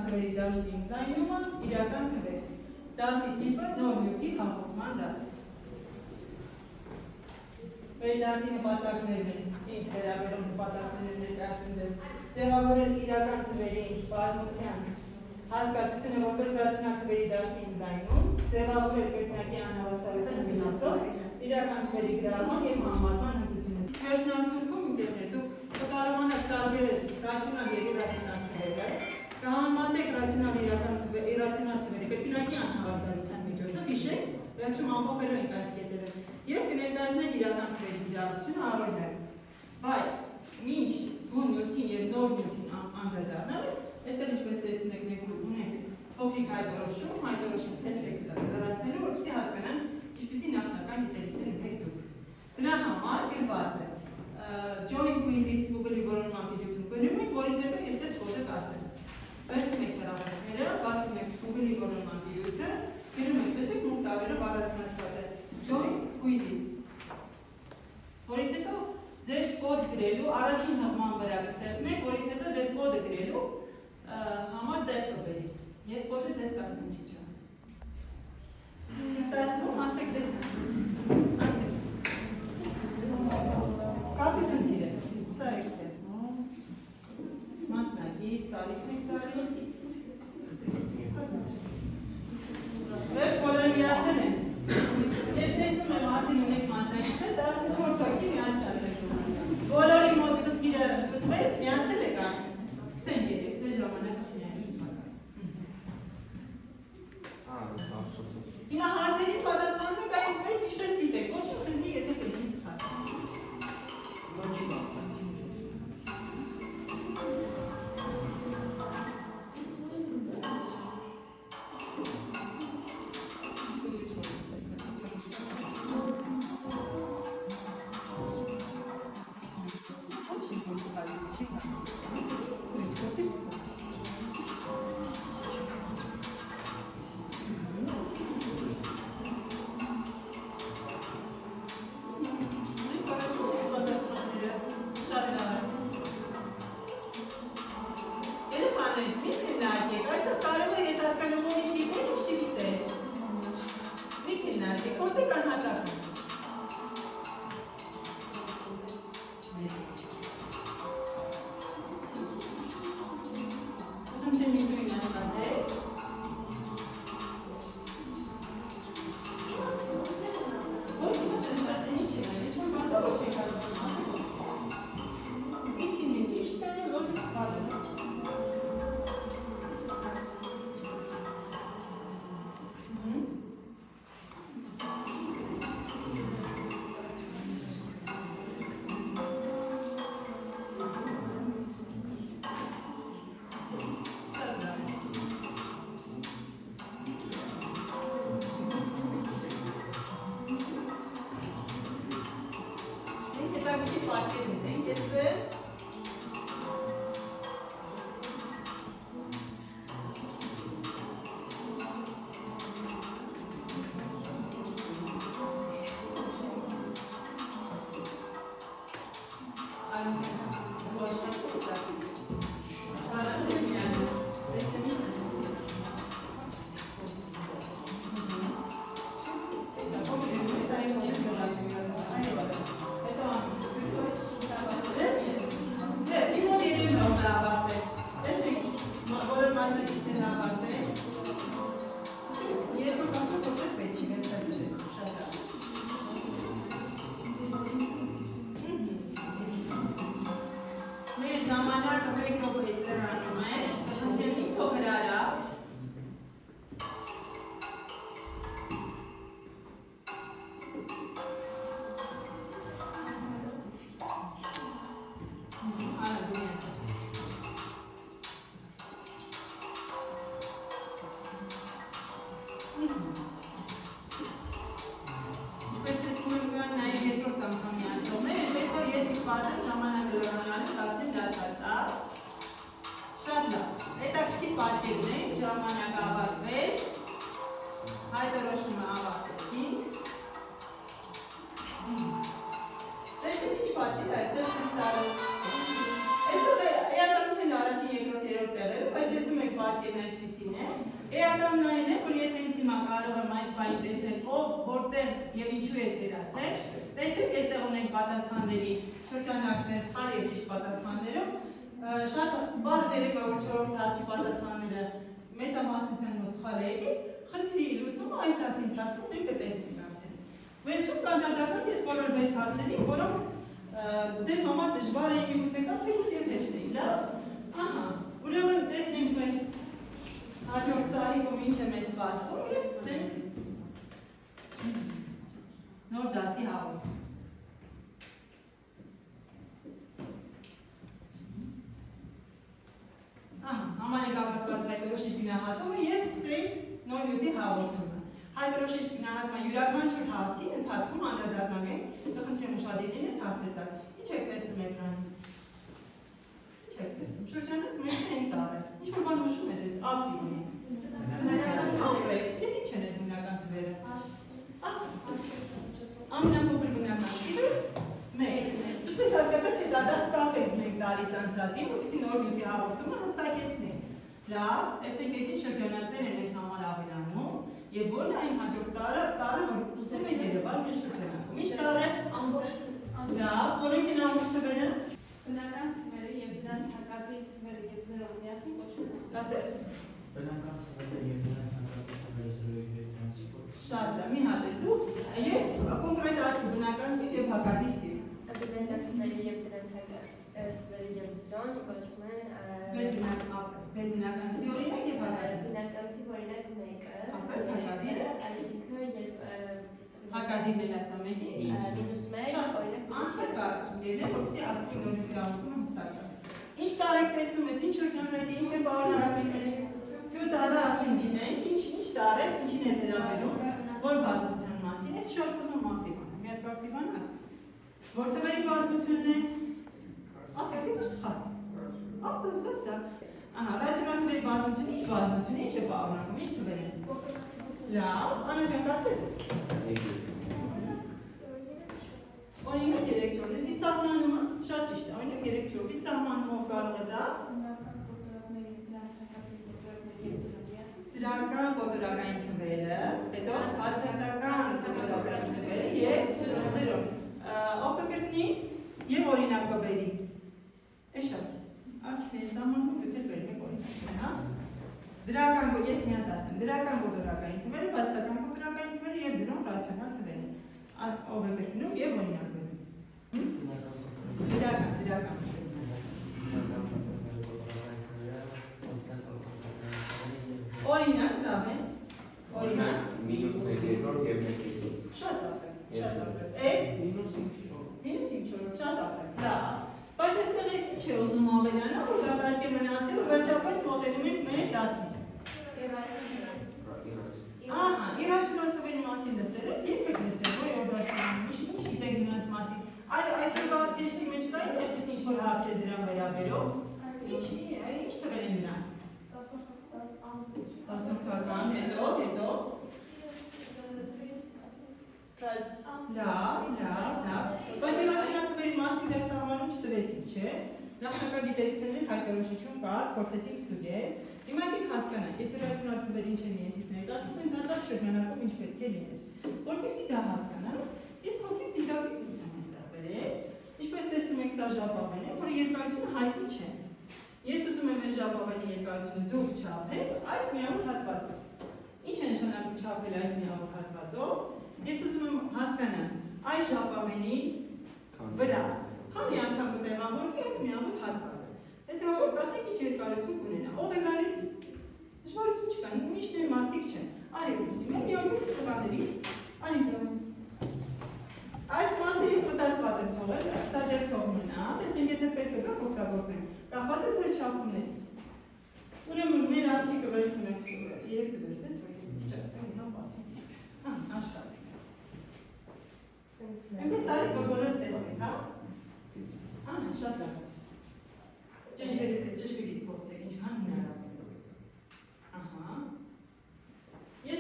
թվերի դաշտի ընդլայնումը իրական թվեր։ Դասի տիպը նոր նյութի հաղորդման դաս։ Մեր դասի նպատակներն են, ինձ վերաբերող նպատակներն ներկայացնում ձեզ ձևավորել իրական թվերի բազմության հասկացությունը որպես ռացիոնալ թվերի դաշտի ընդլայնում, ձևավորել կրկնակի անհավասարության միջոցով իրական թվերի գրաման և համեմատման հմտությունը։ Վերջնարդյունքում ընկերներ, դուք կկարողանաք տարբերել ռացիոնալ և իռացիոնալ թվերը, կհամեմատեք ռացիոնալ իրացիոնալ թվերի կրկնակի անհավասարության միջոցով, հիշեք, վերջում ամփոփելու ենք այս կետերը, և կներկայացնենք իրական թվերի կիրառությունը առօրյա։ Բայց մինչ բուն նյութին և նոր նյութին անդրադառնալ, այստեղ ինչպես տեսնում եք մենք ունենք փոքրիկ հայտարարություն, հայտարարությունը թեստ եք լրացնելու, որպեսզի հասկանան ինչպիսի նախնական գիտելիքներ ունեք դուք։ Դրա համար գրված է Join quiz-ից Google-ի որոնման վիդեոյում գրում եք, որից հետո ես ձեզ կոդը կասեմ։ Վերցնում եք հրապարակները, բացում եք Google-ի որոնման վիդեոյը, գրում եք, տեսեք մուտք տալով առանձնացված է Join quiz-ից։ Որից հետո ձեզ կոդ գրելու, առաջին հղման վրա կսեղմեք, որից հետո ձեզ կոդը գրելու համար տեղ կբերի։ Ես կոդը ձեզ կասեմ ինչ չանց։ Չստացվում, ասեք տեսնեմ։ Ասեք։ Կապի խնդիր է, սա եկտեղ։ Մասնակից, տարիքն եք տալիս։ Վերջ բոլորը միացել են։ Ես տեսնում եմ արդեն ունեք մասնակիցը, 14 հոգի միացել եք։ Բոլորի մոտ խնդիրը գտվեց, միացել եք արդեն։ Սկսենք երեք, դե ժամանակը Հիմա հարցերին պատասխանում եք այնպես ինչպես գիտեք, ոչինչ խնդիր եթե կլինի սխալ։ Ոչինչ բացա։ պատկերն այսպիսին է։ Էականն այն է, որ ես հենց հիմա կարող եմ այս բանի տեսնել ով, որտեղ եւ ինչու է դերացել։ Տեսեք, այստեղ ունենք պատասխանների շրջանակներ, սխալ եւ ճիշտ պատասխաններով։ Շատ բարձ երևա որ 4-րդ հարցի պատասխանները մեծամասնության մոտ սխալ է եկել։ Խնդրի լուծումը այս դասի ընթացքում մենք կտեսնենք արդեն։ Վերջում կանդրադառնանք ես բոլոր 6 հարցերին, որոնք ձեր համար դժվար էին միգուցե կամ թեկուզ եւ հեշտ էին, լավ։ Ահա, ուրեմն տեսնենք մեր հաջորդ սահիկում ինչ է մեզ բացվում եւ սկսենք նոր դասի հաղորդում։ Ահա, համանեկավարված հայտարարիչ գնահատումը եւ սկսենք նոր նյութի հաղորդումը։ Հայտարարիչ գնահատման յուրաքանչյուր հարցի ընթացքում անդրադառնանք, կխնդրեմ ուշադիր լինել հարցեր տալ։ Ինչ եք տեսնում էկրանում։ Ինչ եք տեսնում։ Շրջանակ մեզ են տարել։ Ինչ որ բան նշում է դες ակտիվն է։ Ապրեք, դե ինչ են այդ բնական թվերը։ Ասա։ Ամենափոքր բնական թիվը 1։ Ինչպես հասկացաք, թե դադարց կապ ենք տալիս անցածին, որպեսզի նոր նյութի հաղորդումը հստակեցնենք։ Լավ, տեսեք ես ինչ շրջանակներ են մեզ համար ավելանում եւ որն այն հաջորդ տարը, որ ուզում եք երևալ մեր շրջանակում։ Ինչ տարը։ Ամբողջ։ Լավ, որոնք են ամբողջ թվերը։ Բնական թվերը եւ դրանց հակադիր թվերը եւ զերոն միասին կոչվում են։ Ասես։ Բնական թվերը եւ դրանց հակադիր թվերը 0 եւ դրանցի կոչվում։ Շատ լավ, մի հատ է դու եւ կոնկրետացի բնական թիվ եւ հակադիր թիվ։ Բնական թվերը եւ դրանց հակադիր թվերը եւ զերոն կոչվում են բնական թվի օրինակ եւ հակադիր։ բնական թիվ օրինակ 1-ը, այսինքն երբ հակադիրն էլ ասա մեկի -1 օրինակ անհարկար ելը որպեսզի ասկի նորից գաղութումը հստակա։ Ինչ տարեք տեսնում ես, ինչ շրջանների, ինչ է պարունակությունների, քյու տարը ակին դինենք, ինչ տարեք, ինչին է դրամերում, որ բազմության մասին, ես շատ կուզում ակտիվանա, մի հատ ակտիվանա, որ թվերի բազմությունն է, ասեք դի կուստխատ, ապրս ասա, ահա, ռացիոնալ թվերի բազմությունը, ինչ բազմություն, ինչ է պարունակում, ինչ թվեր են, լավ, անաջանք ասես, օրինակ 3-4, դի սահմանումը, շատ ճիշտ է, օրինակ 3-4, դի սահմանումով կարող է դա, դրական կոտորական թվերը, հետո հացասական սովորական թվերը եւ 0, ով կգտնի եւ օրինակ կբերի, է շատ ճիշտ, աչքների սահմանում դուք էլ բերում եք օրինակներ, հա, դրական, ես մի հատ ասեմ, դրական կոտորական թվերը, բացասական կոտորական թվերը եւ 0 ռացիոնալ թվերը, ով է գտնում եւ օրինակ բերում։ Դրական օրինակ զավեն, օրինակ -1/2 եւ 1/2 շատ ապրես, շատ ապրես, -5/4 շատ ապրես, լավ, բայց այստեղ ես ինչ է ուզում ավելանա, որ դատարկ է մնացել ու վերջապես մոտենում ենք մեր դասին։ Ահա, իրացիոնալ թվերի մասին լսել եք, երբեք լսել, որ իրացիոնալ, ինչ գիտեք նրանց մասին, այսօրվա տեսնի մեջ կային, այդպես ինչ-որ հարցեր դրան վերաբերող, ինչ թվեր են նրանք։ 18-ական, հետո, լավ, բայց իրացիոնալ թվերի մասին դեռ սահմանում չտվեցիք, չէ, նախնական գիտելիքների հայտարարություն կար, փորձեցիք ստուգել, հիմա եք հասկանանք, ես իրացիոնալ թվերի ինչ են իրենցից ներկայացնում, են դատարկ շրջանակում ինչ պետք է լիներ, որպեսզի դա հասկանամ, ես փոքրիկ դիդակտիկ եմ այստեղ բերել, ինչպես տեսնում եք սա ժապավեն է, որի երկարությունը հայտնի չէ, ես ուզում եմ այս ժապավենի երկարությունը դուք չափեք այս միավոր հատվածով, ինչ է նշանակում չափել այս միավոր հատվածով, ես ուզում եմ հասկանամ այս ժապավենի վրա քանի անգամ կտեղավորվի այս միավոր հատվածը, հետևաբար կասենք ինչ երկարություն կունենա, ով է գալիս, դժվարություն չկա, միշտ մեր մարդիկ չեն, արի ուսի, մեր միավոր տղաներից, արի զավեն, այս մասերից մտածված եմ թողել, սա ձեր թողնա, տեսնենք եթե պետք է գա օգտագործենք, կախված է ձեր չափումներից, ուրեմն մեր աղջիկը վերցնում եք 3 դվերս ես, որ ես ճակտեմ ինամ պասենք, աշխարհ եք, այնպես արեք, որ բոլորս տեսնենք, հա, շատ լավ, ճշգրիտ փորձեք, ինչքան հնարավոր, ահա, ես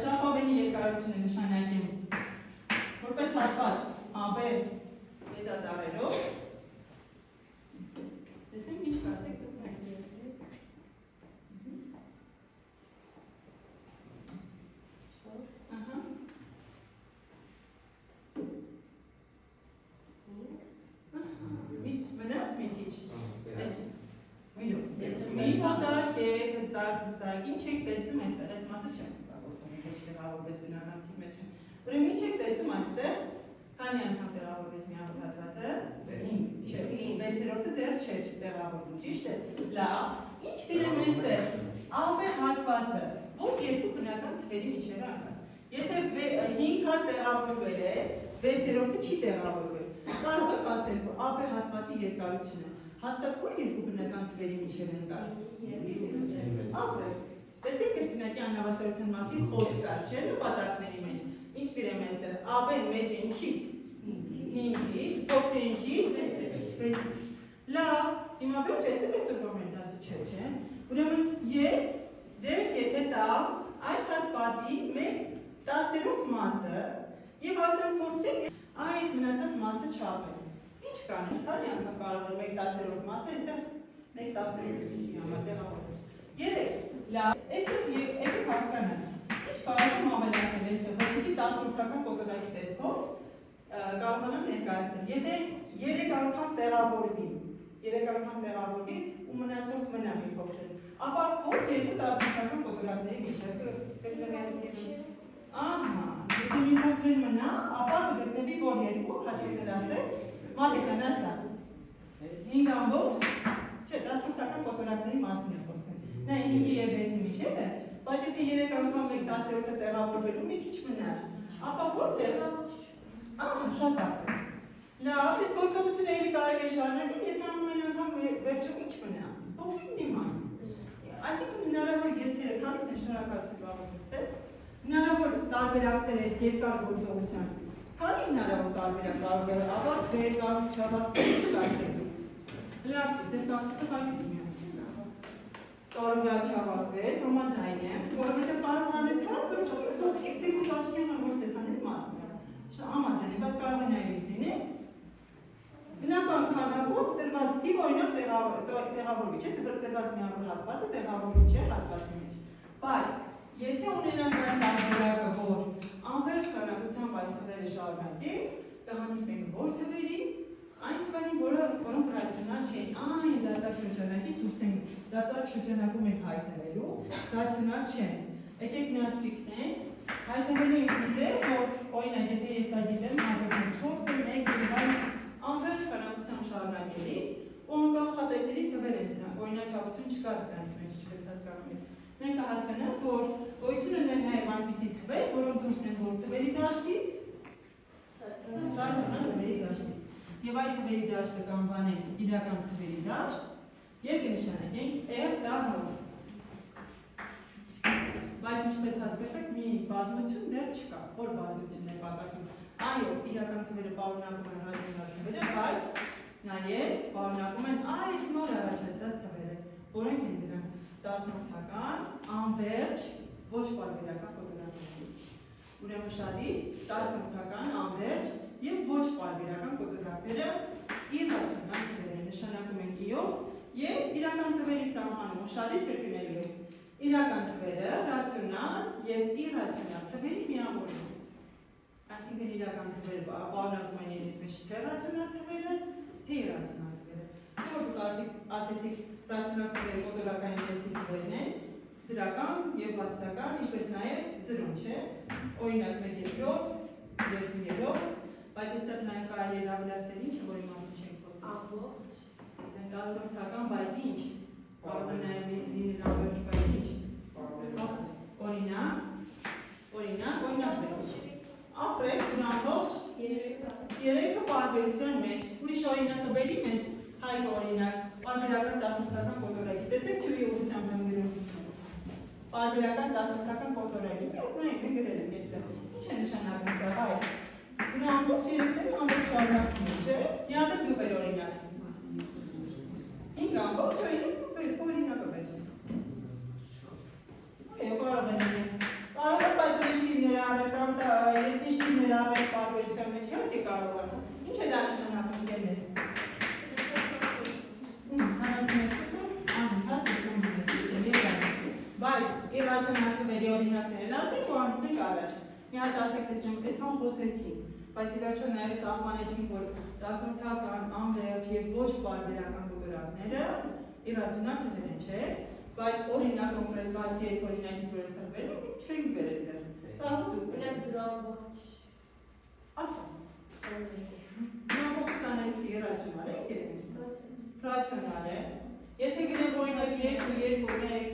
ժապավենի երկարությունը նշանակեմ, որպես հատված AB մեծատառերով, տեսնենք ինչ կասեք դուք այս Մի պտակ է, հստակ, ինչ եք տեսնում այստեղ, այս մասը չեմ կապավորվում, եթե չտեղավորվեց բնական թի մեջ եմ։ Ուրեմն ինչ եք տեսնում այստեղ, քանի անգամ տեղավորվեց միավոր հատվածը, 5, չէ, 6-րդը դեռ չէր տեղավորվում, ճիշտ է, լավ, ինչ դիրեմ այստեղ, AB հատվածը, որ երկու բնական թվերի միջև անգամ, եթե 5 հատ տեղավորվել է, 6-րդը չի տեղավորվել, կարող եք ասել, որ AB հատվածի երկարությունը, հաստատ որ երկու բնական թվերի միջև են կար, ապրել, տեսեք երկնակի անհավասարության մասին խոսք կար, չէ, նպատակների մեջ, ինչ դիրեմ այստեղ, AB-ն մեծ է ինչից, 5-ից, փոքր է ինչից, 6-ից, լավ, հիմա վերջ այսօր որ մեր դասը չէ, ուրեմն ես ձեզ եթե տամ այս հատվածի մեկ 10-րդ մասը և ասեմ փորձեք այս մնացած մասը չափել, ինչ կանենք, քանի անգամ կարող է մեկ 10-րդ մասը այստեղ մեկ 10-րդ համար տեղավորվել, 3, լավ, այստեղ եկեք հասկանանք, ինչ կարող եմ ավելացնել այստեղ, որպեսզի 10-րդական կոտորակի տեսքով կարողանամ ներկայացնել, եթե 3 անգամ տեղավորվի ու մնացորդ մնա մի փոքր, ապա ոչ երկու 10-րդական կոտորակների միջև կգտնվի ահա, եթե մի փոքր մնա, ապա կգտնվի որ երկու, հաճույքներ ասեք, մատիկան ասա, 5 ամբողջ, չէ, 10-րդական կոտորակների մասին է խոսքը, նա 5-ի և 6-ի միջև է, բայց եթե 3 անգամ մեկ 10-րդը տեղավորվելու մի քիչ մնար, ապա որտեղ ահա, շատ ապրել։ Լավ, այս գործողությունը էլի կարելի է շարունակել, եթե ամեն անգամ վերջում ինչ մնա, փոքրիկ մի մաս։ Այսինքն հնարավոր երթերը քանիսն են շնորհակալություն բաղորդել, հնարավոր տարբերակներ այս երկար գործողության, քանի հնարավոր տարբերակ կարող է ավարտվել, կարող չավարտվել, ինչ կասեք։ Լավ, ձեր կարծիքը հայտնի է։ Կարող է չավարտվել, համաձայն եմ, որովհետև կարողան է թափ, որը փոքրիկ թեկուզ աչքի համար ոչ տեսանելի մասն է։ Համաձայն եմ, բայց կարող է նաև ինչ լինի։ Բնական քանակով տրված թիվ օրինակ տեղավորվի, չէ, տրված միավոր հատվածը տեղավորվի չէ հատվածի մեջ։ Բայց եթե ունենանք այն տարբերակը, որ անվերջ քանակությամբ այս թվերը շարունակենք, կհանդիպենք որ թվերի, այն թվերին, որոնք ռացիոնալ չեն, այն դատակ շրջանակից դուրս են, դատակ շրջանակում ենք հայտնվելու, ռացիոնալ չեն։ Եկեք մի հատ ֆիքսենք, հայտնվելու ենք գիտել, որ օրինակ եթե ես դա գիտեմ, հաջորդում 4-ը, 1-ը, անվերջ քանակությամբ շարունակելիս, ու անկախատեսելի թվեր են սրանք, օրինաչափություն չկա սրանց մեջ, ինչպես հասկանում եք։ Մենք կհասկանանք, որ գոյություն ունեն նաև այնպիսի թվեր, որոնք դուրս են որ թվերի դաշտից, ռացիոնալ թվերի դաշտից։ Եվ այդ թվերի դաշտը կանվանենք իրական թվերի դաշտ և նշանակենք R տառով։ Բայց ինչպես հասկացեք, մի բազմություն դեռ չկա, որ բազմությունն է պակասում։ Այո, իրական թվերը պարունակում են ռացիոնալ թվերը, բայց նաև պարունակում են այս նոր առաջացած թվերը, որոնք են դրանք 10-որդական, անվերջ, ոչ պարբերական կոտորակներ։ Ուրեմն շատի 10-որդական, անվերջ և ոչ պարբերական կոտորակները իրացիոնալ թվեր են, նշանակում են կիով և իրական թվերի սահմանում շատի կրկնելու է։ Իրական թվերը, ռացիոնալ և իրացիոնալ թվերի միավորն են։ Այսինքն իրական թվերը պարունակում են իրենց մեջ թե ռացիոնալ թվերը, թե իրացիոնալ թվերը։ Չէ՞ որ դուք ասեցիք ռացիոնալ թվերը կոտորակային տեսքի թվերն են, դրական և բացասական, ինչպես նաև զրոն, չէ՞։ Օրինակ 1/3, 2/3, բայց այստեղ նաև կարելի է ավելացնել ինչը, որի մասին չենք խոսում։ 10-որդական, բայց ինչ։ Կարող է նաև լինել անվերջ, բայց ինչ։ Օրինակ բերում։ Ապրես դրանով 3-ը պարբերության մեջ, ուրիշ օրինակ կբերի մեզ հայք օրինակ, պարբերական 10-որդական կոտորակի, տեսեք թյուի ուղղությամբ եմ գրում, պարբերական 10-որդական կոտորակի, նայեք մենք գրել եմ եստեղ, ինչ է նշանակում սա, հայ, դրանով 3-ը ամբողջ շարունակում է, չէ, մի հատ է դուպեր օրինակ, 5 ամբողջ օրինակը բեր, կարող է լինել, կարող է բայց ուրիշ թիվներ առել կամ երկիշ թիվներ առել պարբերության մեջ իհարկե կարող է։ Ինչ է դա նշանակում գերներ։ 42-ը անհատ բայց իրացիոնալ թվերի օրինակներն ասենք ու անցնենք առաջ։ Մի հատ ասեք տեսնեմ, այսքան խոսեցինք, բայց ի վերջո նաև սահմանեցինք, որ 10-որդական, անվերջ և ոչ պարբերական կոտորակները իրացիոնալ թվեր են, չէ, բայց օրինակ կոնկրետ բացի այս օրինակից որ ես տրվել եմ, չենք բերել դեռ։ Կարող դուք Ունեք բերել։ 0.21 Ասա։ Նամոք 22-ի իրացիոնալ է, ընկերներ։ Ռացիոնալ է։ Եթե գնենք օրինակ 2,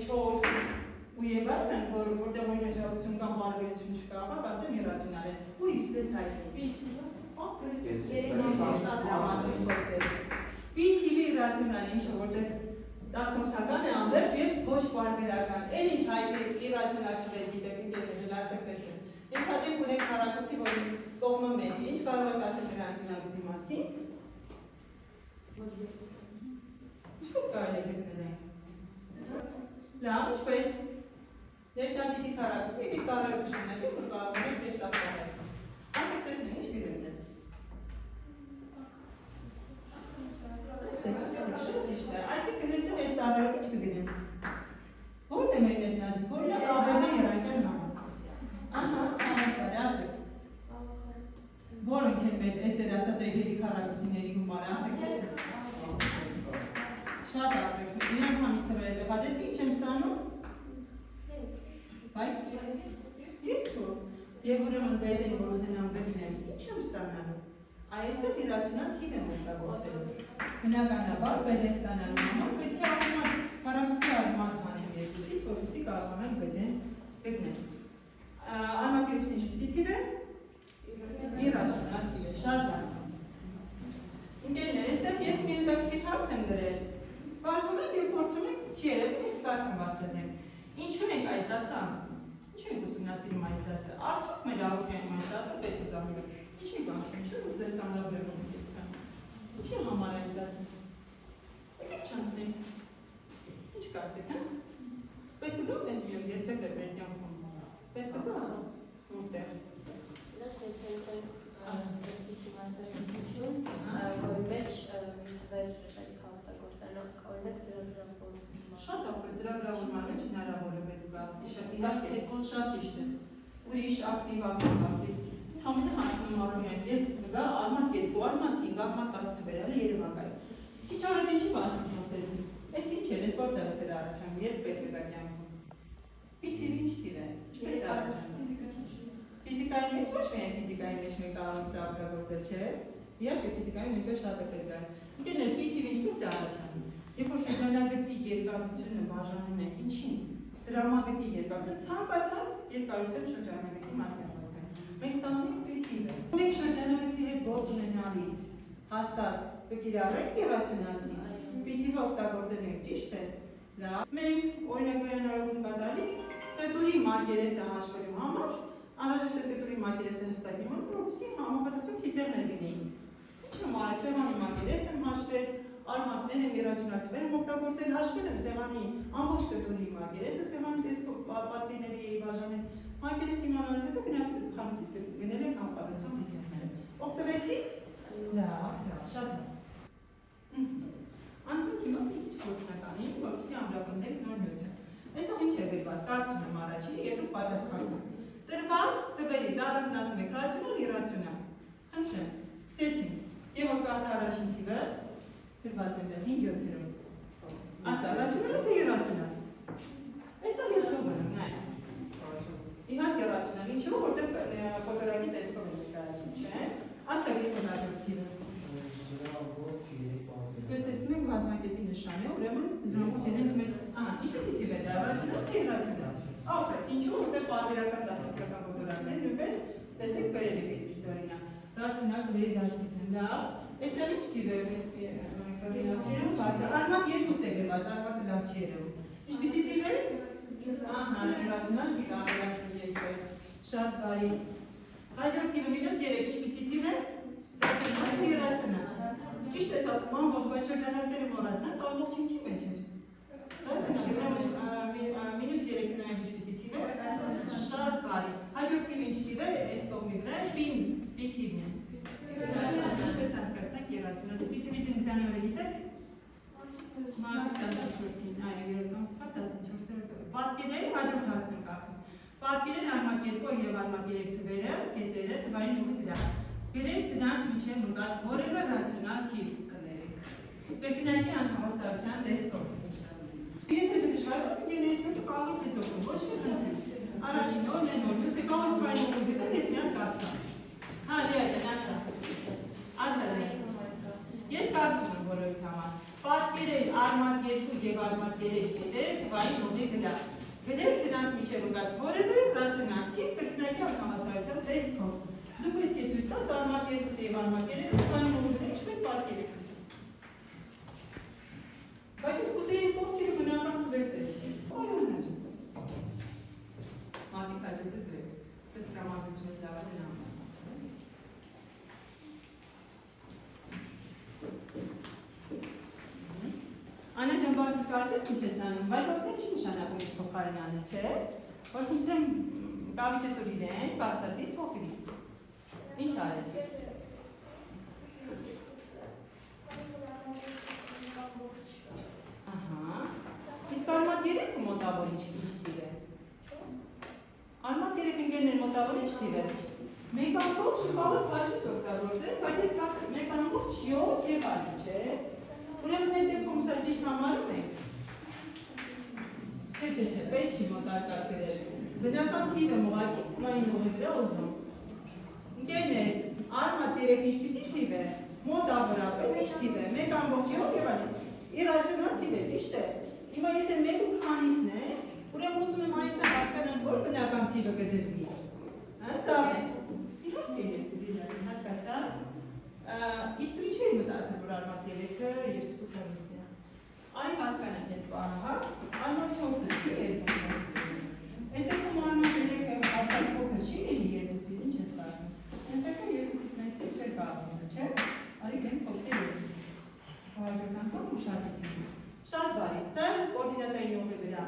4 ու եւ այլն, որտեղ օրինաչափություն կամ բարբերություն չկա, ապա ասեմ իրացիոնալ է։ Ուրիշ ձեզ հայտնի։ B-TV իրացիոնալ է, ինչը որտեղ 10-ական է անվերջ եւ ոչ բարբերական։ Էլ ինչ հայտնի իրացիոնալ թվեր գիտեք, ընկերներ, լասեք տեսնեմ։ Ենթադրենք ունեք քառակուսի, որի կողմը մեկ, ինչ կարող եք ասել դրա անկյունագծի մասին։ Ինչպես կարելի է գտնել այն։ Լավ, ինչպես ներկայացիքի քառակուսի, եկեք տարբեր նշանակի, որ կարող եք դեշտապտարել։ Ասեք տեսնեմ, ինչ գրել է։ Այսինքն այստեղ այս տարբերակը ինչ կգնեմ։ Որն է մեր ներկայացիք, օրինակ ԱԲԴ երակյան համը։ Ահա, համասարի, ասեք։ Որոնք են մեր էծեր ասած էջերի քառակուսիների գումարը, ասեք տեսնեմ։ Շատ արդեք, իրենք համից թվեր է դեպատեցի, ինչ եմ ստանում։ Բայ, երկու։ Եվ ուրեմն վետ են, որ ուզենամ գտնեմ, ինչ եմ ստանալու։ Այստեղ իրացիոնալ թիվ եմ օգտագործել։ Բնականաբար վետ է ստանալու համար պետք է արմատ, քառակուսի արմատ հանեմ երկուսից, որպեսզի կարողանամ գտնել։ Արմատ երկուսը ինչպիսի թիվ է։ Իրացիոնալ թիվ է, շատ լավ։ Ընկերներ, այստեղ ես մի հետաքրքիր հարց եմ դրել։ Կարդում եք եւ փորձում եք չի երևում, ես կարդում բացատրեմ։ Ինչու ենք այս դասը անցնում։ Ինչու ենք ուսումնասիրում այս դասը։ Արդյոք մեր առօրյայում այս դասը պետք է գամի։ Ինչ ենք անցնում, ինչու որ ձեզ տանրաբերվում եք այսքան։ Ինչի համար այս դասը։ Եկեք չանցնենք։ Ինչ կասեք, հա։ Պետք է գամ ես երբեք մեր կյանքում։ Պետք է գա։ Որտեղ։ Որի մեջ թվեր պետք է օգտագործել, օրինակ ծրագրավորում։ Շատ ապրես ծրագրավորման մեջ հնարավոր է պետք գա։ Իհարկե, շատ ճիշտ է։ Ուրիշ ակտիվ Համենը հասնում առօրյայում երբ գա արմատ 2, արմատ 5, արմատ 10 թվեր, հələ երևակայ։ Քիչ առաջ ինչի մասին խոսեցի։ Էս ինչ է, ես որտեղից էր առաջանում, երբ պետք է գա կյանքում։ Պիտի ինչ թիվ է, ինչպես առաջանում։ Ֆիզիկայի մեջ ոչ միայն ֆիզիկայի մեջ մենք կարող ենք օգտագործել, չէ՞։ Իհարկե ֆիզիկայում նույնպես շատ է պետք է։ Ընկերներ, պիտի ինչպես է առաջանում։ Երբ որ շրջանագծի երկարությունը բաժանում ենք, ինչին։ Դրամագծի երկարությունը ցանկացած երկարություն շրջանագծի մասն է խոսքը։ Մենք ստանում ենք պիտիվը։ Մենք շրջանագծի հետ գործ ունենալիս հաստատ կկիրառենք իրացիոնալ թիվ։ Պիտիվը օգտագործել ենք, ճիշտ է։ Լավ։ Մենք օրինակ վերանորոգում կատարելիս կտուրի մակերեսը հաշվելու համար անհրաժեշտ է կտուրի մակերեսը հստակի մոտ, որպեսզի համապատասխան թիթեղներ գնեին։ Ինչ եմ արել, սեղանի մակերես եմ հաշվել, արմատներ եմ իրացիոնալ թվեր եմ օգտագործել, հաշվել եմ սեղանի ամբողջ կտուրի մակերեսը, սեղանի տեսքով պատկերների էի բաժանել, մակերեսի իմանալուց հետո գնացել խանութից գնել ենք համապատասխան թիթեղները։ Օգտվեցի։ Լավ, շատ լավ։ Անցանք հիմա մի քիչ գործնականին, որպեսզի ամրապնդենք նոր նյութը։ Այստեղ ինչ է գրված, կարծում եմ առաջինը, եւ դուք պատասխանում։ Տրված թվերից առանձնացնում եք ռացիոնալ, իրացիոնալ։ Խնդրեմ, սկսեցինք։ Եվ որ կարդա առաջին թիվը, գրված է 5/7։ Ասա, ռացիոնալ թե իրացիոնալ։ Այստեղ ես դու բերեմ, նայ։ Իհարկե ռացիոնալ, ինչու, որտեղ կոտորակի տեսքով է ներկայացնում, չէ՞։ Ասա գրիքն հաջորդ թիվը։ Ես տեսնում ենք բազմակետի նշան է, ուրեմն դրանից իրենց մեր, ինչպեսի թիվ է դա, ռացիոնալ թե իրացիոնալ։ Ահա, ինչու, որտեղ պարբերական դասական կոտորակներ նույնպես տեսեք բերել եք այդպես օրինակ։ Ռացիոնալ թվերի դաշտից են, լավ։ Այստեղ ինչ թիվ է, լավ չի երևում, բացը, արմատ 2 է գրված, արմատը լավ չի երևում։ Ինչպեսի թիվ է։ Ահա, իրացիոնալ թիվ ավելացնում ես է, շատ բարի։ Հաջորդ թիվը -3, ինչպեսի թիվ է։ Ռացիոնալ թե իրացիոնալ։ Ճիշտ ես ասում, ամբողջ բայց շրջանակները մոռացանք, ամբողջ ինչի մեջ էր։ Ռացիոնալ, -3-ը նայեք ինչպեսի թիվ է։ Շատ բարի։ Հաջորդ թիվը ինչ թիվ է, այս կողմի վրա է, պի թիվն է։ Ինչպես հասկացանք իրացիոնալ, պի թիվի ձնձանյորը գիտեք։ Մայր 24-ին, այո, երրորդում սպա 14-րդ։ Պատկերների հաջորդ հարցն ենք արդում։ Պատկերել արմատ 2 եւ արմատ 3 թվերը, կետերը թվային ուղի վրա։ Գրեք դրանց միջև մնաց որևէ ռացիոնալ թիվ կներեք։ Կրկնակի անհավասարության տեսքով։ կաղիք ես օգնում, ոչ մի խնդիր։ Առաջին օրն են որ եթե կաղիքային օգնում գտել, ես մի հատ կարծամ։ Հա, Լիա ջան, ասա։ Ես կարծում եմ բոլորի համար։ Պատկերել արմատ 2 եւ արմատ 3 կետերը թվային նոմի վրա։ Գրել դրանց միջև ունկած որևէ ռացիոնալ թիվ կրկնակի համասարության տեսքով։ Դու պետք է ցույց տաս արմատ 2 եւ արմատ 3 թվային նոմի վրա ինչպես պատկերել։ Բայց ես կուզեի կողքերը բնական թվեր տեսնել։ Օրինակ։ Մատիկա դրես։ Դա դրամատիզմը լավ է նամը։ Անա ջան, բարձր կասեց ինչ ես անում, բայց օգնել չի նշանակում ինչ փոխարեն անել, չէ՞։ Որ խնդրեմ կավիճը տուր իրեն, բացատի փոխրի։ Ինչ արեցի։ Ահա։ Իսկ արմատ 3 մոտավոր ինչ տիվ է։ Արմատ 3 ընկերներ մոտավոր ինչ տիվ է։ Մեկ ամբողջ բավը փաշից օգտագործել, բայց ես կասեմ մեկ ամբողջ 7 եւ այլ, չէ՞։ Ուրեմն այդ դեպքում սա ճիշտ համարում եք։ Չէ, պետք չի մոտարկած գրել։ Բնական թիվ եմ ուղղակի թվային նոմի վրա ուզում։ Ընկերներ, արմատ 3 ինչպիսի թիվ է։ Մոտավորապես ինչ թիվ է։ 1 ամբողջ 7 եւ այլն։ Իրացիոնալ թիվ է, ճիշտ է։ Հիմա եթե 1 քանիսն է, ուրեմն ուզում եմ այստեղ հասկանալ, որ բնական թիվը կդրվի։ Հա, սա է։ Իհարկե, հասկացա։ Իսկ ինչ էի մտածել, որ արմատ 3-ը 2 քանիսն է։ Այ հասկանանք այդ բանը, հա։ Արմատ 4-ը չի երկուսը։ Այդ դեպքում արմատ 3-ը հասկանի փոքր չի լինի երկուսից, ինչ ես կարծում։ Այնպես է երկուսից մեծ չէր կարողանում, չէ՞։ Արի գնք փոքր երկուսից։ Հաջորդ անգամ ուշադրություն։ Շատ բարի, սա կոորդինատային նոմի վրա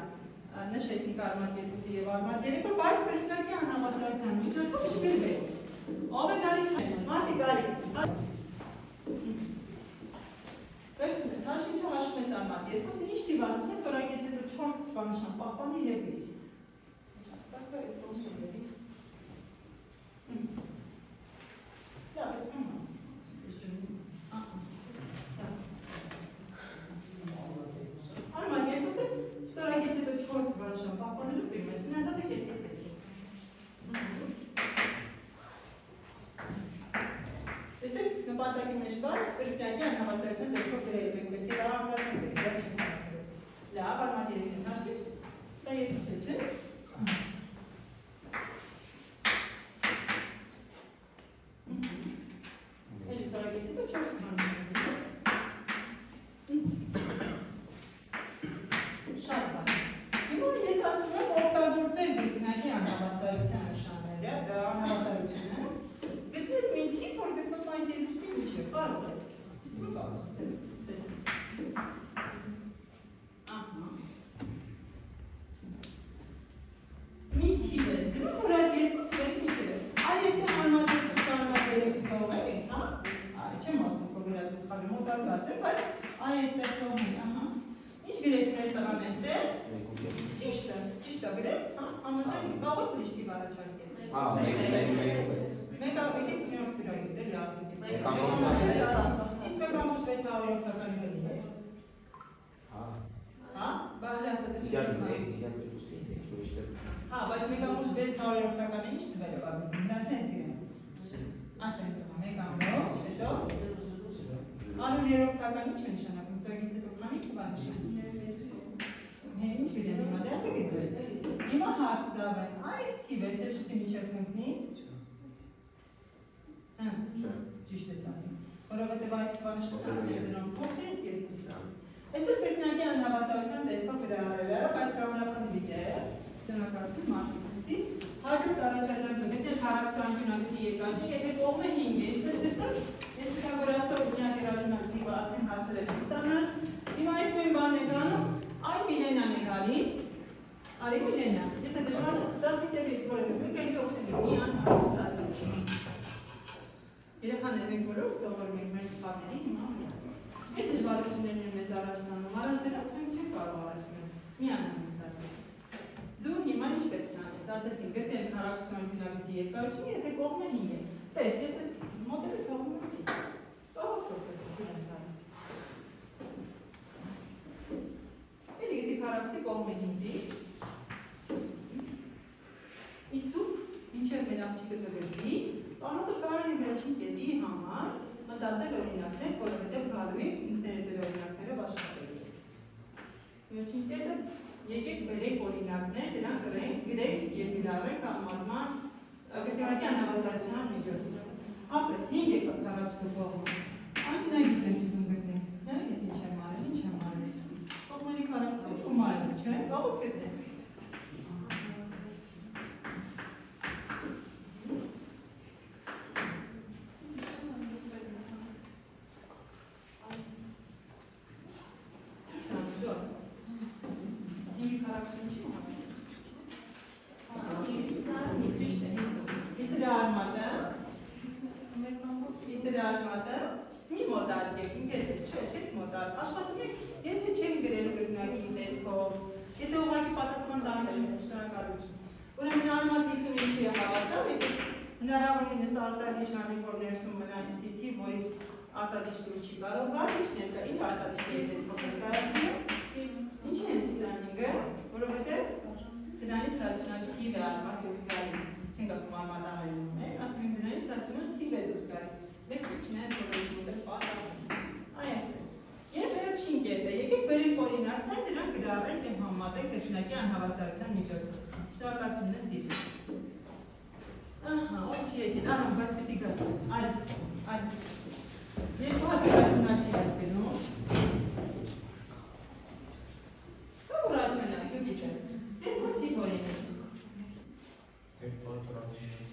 նշեցինք արմատ 2-ը եւ արմատ 3-ը, բայց կրկնակի անհավասարության միջոցով չգրվեց։ Ով է գալիս այն, մարտի գալի։ Վերջում ես, հաշվիչով հաշվում ես արմատ 2-ին, ինչ թիվ ասում ես, որակից հետո 4 թվանշան պահպանի եւ գրիր։ Տակա ես կոնսում ելի։ Լավ, ես կամ ասում։ Արմատ 2-ը, ստորակից հետո 4 թվանշան պահպանելու գրում ես, մնացած է կետկետ պետք է։ Տեսեք, նպատակի մեջ կար, կրկնակի անհավասարության տեսքով գրել եք, պետք է դա ամրական գրել, դա չեմ հասցրել։ Լավ, արմատ 3-ին հաշվիր, սա 2-ը չէ։ Էլի ստորակից հետո 4 թվանշան գրես։ Շատ բան։ Հիմա ես ասում եմ օգտագործել կրկնակի անհավասարության նշանները, դա անհավասարությունը, գտնել մի թիվ, որ գտնում այս երկուսի միջև, կարող ես։ Իսկ մի կարող ես, տեսնեմ։ Ահա։ Մի թիվ ես դնում, որ այդ երկու թվերի միջև է։ Այ եստեղ արմատ 2 կարմատ 3-ը թողել ենք, հա։ Չեմ ասում, որ գրած ես խալի մոտարկած է, բայց այ եստեղ թողել, ահա։ Ինչ գրեց մեր տղան եստեղ։ Ճիշտ է գրել, հա, համաձայն բավական ուրիշ թիվ առաջարկել։ Մեկ ավելի նյորդ գրայի դելի ասենք։ Իսկ մեկ ամբողջ 600-ականի վելի է։ Հա, բահլի ասած ես հա, բայց մեկ ամբողջ 600-ականի ինչ թվերով ագնում, դա սենց գրեմ։ Ասենք տղա, մեկ ամբողջ, հետո 100-ականի չէ նշանակում, ստորագից հետո քանի թվա նշանակում։ Ինչ գրեմ հիմա, դա ասեք գրել։ Հիմա հարց զավեն, այս թիվ ես երկուսի միջև կընկնի։ Հա, ճիշտ ես ասում, որովհետև այս թվանշանը եզրում փոխել ես երկուսի։ Այս էլ կրկնակի անհավասարության տեսքով գրահարել է, բայց կամրախնդրի է, շտնակացում մարդուստի, հաջորդ առաջադրանքը գտնել հարավստանքյունակցի եկաջի, եթե կողմը 5 է, իսպես տեսակ, ես կա որ ասող ունյակ երաժնակցիվը արդեն հասել է ստանալ, հիմա այս նույն բանն է գանում, այ Միլենան է գալիս, արի Միլենա, եթե դժվարը ստասի տերից որևէ մեկ էլի օգտելի մի անհավասարություն։ Երեխաներ մենք բոլոր սովորում ենք մեր սպաների հիմա միակ։ Այդ դժվարություններն են մեզ առաջ տանում, առանց դրանց մենք չենք կարող առաջնել, մի անհանգստացել։ Դու հիմա ինչ պետք է անես, ասեցին գտնել հարավստան քնագծի երկարությունը, եթե կողմը 5 է։ Տես, ես այս մոդելը թողում եմ քիչ։ Տողոսով եմ ցանես։ Էլի գիտի հարավստի կողմը 5-ի, աղջիկը կգրվի, կարող է կարելի վերջին կետի համար մտածել օրինակներ, որովհետև գալու եք ինքներդ ձեր օրինակներով աշխատելու։ Վերջին կետը եկեք բերեք օրինակներ, դրանք գրենք և գրավենք համարման կրկնակի անհավասարության միջոցով։ Ապրես 5 եկավ կարապսու կողմը, այնքնա գիտենք ուզում գտնենք, ես ինչ եմ արել, կողմերի կարապսու ու մարել, չէ, բաղոս գտնենք։ Արտադիշտ դուր չի կարող գալ, ինչ արտադիշտերի տեսքով ներկայացնել, ինչ է հենց իսանինգը, որովհետև դրանից ռացիոնալ թիվ է արմատ դուրս գալիս, չենք ասում արմատահայլում է, ասում ենք դրանից ռացիոնալ թիվ է դուրս գալիս, մեկ ինչն է որոշվում պատահում, այսպես։ Եվ վերջին կետը, եկեք բերենք օրինակներ, դրանք գրավենք և համատենք կրկնակի անհավասարության միջոցով։ Շնորհակալություն նստիր։ Ահա, ոչ եկել, արամ, բայց պիտի գաս, այլ։ Երկու հատկացնակ ես գնում, կամ ուրացյոնակ, դու գիչես, երկու թիվ օրինակ։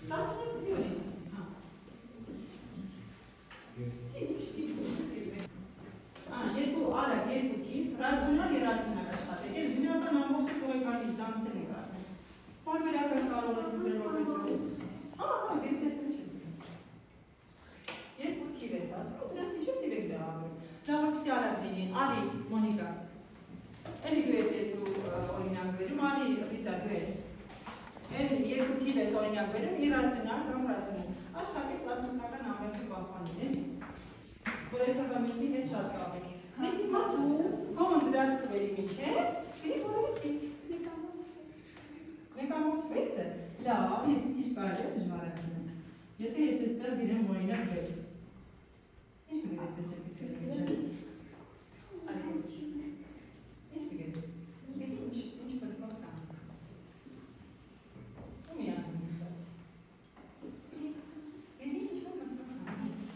Տասնակ թիվ օրինակ, թիվ ինչ թիվ երկու արագ, երկու թիվ, ռացիոնալ և ռացիոնալ աշխատեք, էլ դնյական ամբողջը կողեկարից դանցել ենք արդեն։ Սորբերական կարող ես ընտրել որպես վերտեսն չես գնում։ Երկու թիվ ես ասում, ու դրանց միջև թիվ եք դրանում։ Դա որպեսզի արագ լինի, արի, Մոնիկա, էլի դու ես երկու օրինակ բերում, արի, Ռիտա, դու էլ։ Էլի երկու թիվ ես օրինակ բերում, իրացիոնալ կամ ռացիոնալ։ Աշխատեք պլաստիկական ամբողջի պահպանին, էլի։ Որ այսօրվա միտի հետ շատ կապ եք։ Հիմա դու կողմ դրած սվերի միջև, գրի որովի թիվ։ Մեկ ամբողջ 6-ը, լավ, ես ինչ կարելի է դժվարացնում։ Եթե ես այստեղ գրեմ օրինակ 6։ Ինչ կգրես ես այդ գրի միջև։ Ինչ կգրես։ Ինչ պետք է կանց։ Ու մի անում նստած։ Գրի ինչ պետք է կանց։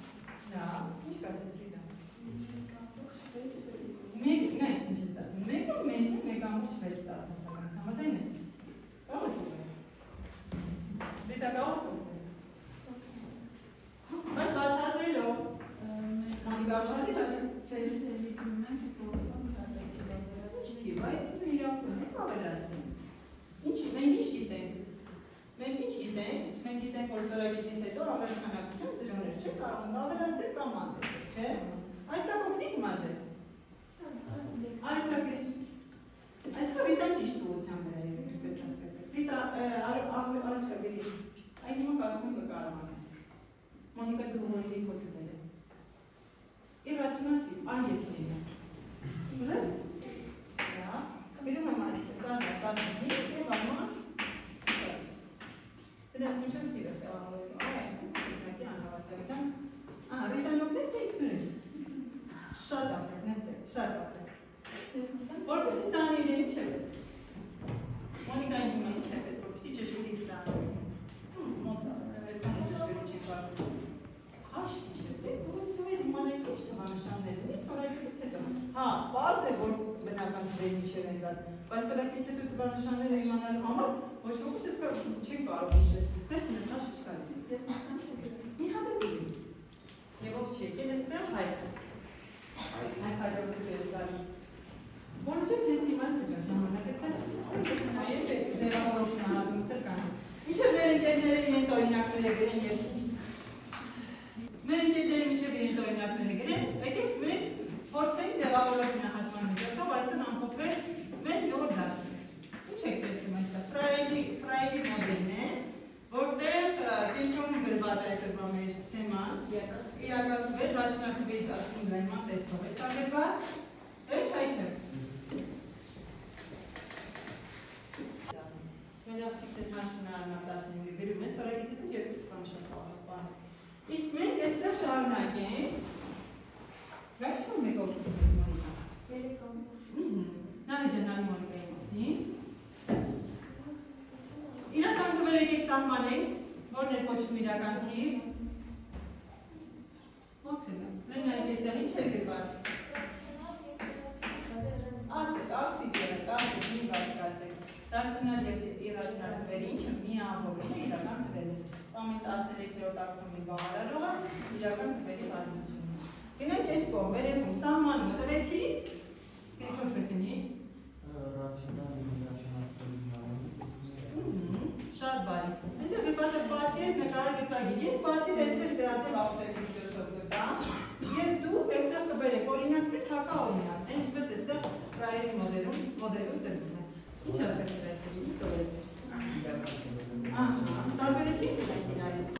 Լավ, ինչ կասես Ռիտա։ Մեկ, ինչ է ստացում, մեկ ամբողջ 6 ստացնում կանց, համաձայն ես։ Կարող ես ուղղել։ Ռիտա կարող ես ուղղել։ Բայց բացատրելով, Մոնիկա աշխատի շատ Ֆերսերի գնանք փոխում ինչ թիվ, այդ իրավունք եք ավելացնում։ Մենք ինչ գիտենք։ Մենք գիտենք, որ ստորագիտից հետո ավելքանակության ծրոներ չէ կարող ավելացնել կամ անդեսել, չէ։ Այս ակոպտիկ մատես։ Այսքա Ռիտա ճիշտ ուղղությամբ է ինչպես հասկացեք։ Ռիտա առաջ գերի։ Այն հիմա կարծում կկարողանաս։ Մոնիկա դու ունի կոթվել է։ Իրացիոնալ թիվ, այ ես լինեմ։ Ուզես։ Դա, բերում եմ այսպես, այլ կազմի եւ ամա։ Դրանց միջով թիվ է տեղավորելու։ Այ այսպես կրկնակի անհավասարության։ Ռիտան օգնես թե ինքնուրույն։ Շատ ապրեք, նստեք, շատ ապրեք։ Որպեսի սանի իրեն ինչ է պետք։ Մոնիկային հիմա ինչ է պետք, որպեսի ճշգրիտ սանի։ Մոտ այդքան ճշգրիտ չի կարող։ Հաշ ինչ է պետք, ու ես թվեր իմանայք ինչ թվանշաններ ունի, ստորակից հետո։ Հա, բաց է, որ բնական թվերի միջև են գալ, բայց ստորակից հետո թվանշանները իմանալու համար ոչ ոք չեն կարող իշել։ Դες նստաշ չկարիս։ Ես նստան չգրեմ։ Մի հատ է դիվի։ Եվ ով չի եկել էստեղ հայքը։ Հայք հաջորդը գարի։ Որոշեց հենց իման կգաս նամանակս է, այս է ձևավորություն անատում սր կան։ Միշև մեր ընկերները իրենց օրինակները գրեն և մեր ընկերները միշև իրենց օրինակները գրեն, եկեք մենք փորձենք ձևավորություն անատման միջոցով այսօր ամփոփել մեր նոր դասը։ Ինչ եք տեսնում այստեղ, Ֆրայդի մոդելն է, որտեղ կենտրոնում գրված այսօրվա մեր թեման, իրականացվել ռացիոնալ դաշտում լայնման տեսքով է սա գրված, վերջ այդ է։ իրավիճ շնորհակալություն բերում ես տարեկիցը երկու կամ շատ բարձր բան։ Իսկ մենք այստեղ շարունակենք։ Վերջում մեկ օգնում Մոնիկա։ Նարի ջան, նարի Մոնիկայի մոտ։ Ինչ։ Իրական թվեր եկեք սահմանենք, որն է կոչվում իրական թիվ։ Ո՞նքն է։ Լենայք այստեղ ինչ է գրված։ Ասեք, ակտիվ ասեք, մի բարձրացեք։ Ռացիոնալ եւ իռացիոնալ թվերի ինչը միավորում է իրական թվերին։ Ամեն 13-րդ ակսիոմի բաղարարողը իրական թվերի բազմությունն է։ Գնանք այս կողմ, վերևում սահմանը տվեցի, գրիգոր Քրիստինիչ։ Ռացիոնալ եւ իռացիոնալ թվերի միավորում։ Շատ բարի։ Այստեղ գտած պատկերը նկարը գծագիր։ Ես պատկերը այսպես դրացել ապսերտի միջոցով գտա, եւ դուք այստեղ կբերեք օրինակներ, հակաօրինակներ, ինչպես այստեղ պրայերի մոդելում դրվում է։ Ինչ ասես դրասել, ինչ սովորեցիք։ Տարբերեցիք դրանք իրար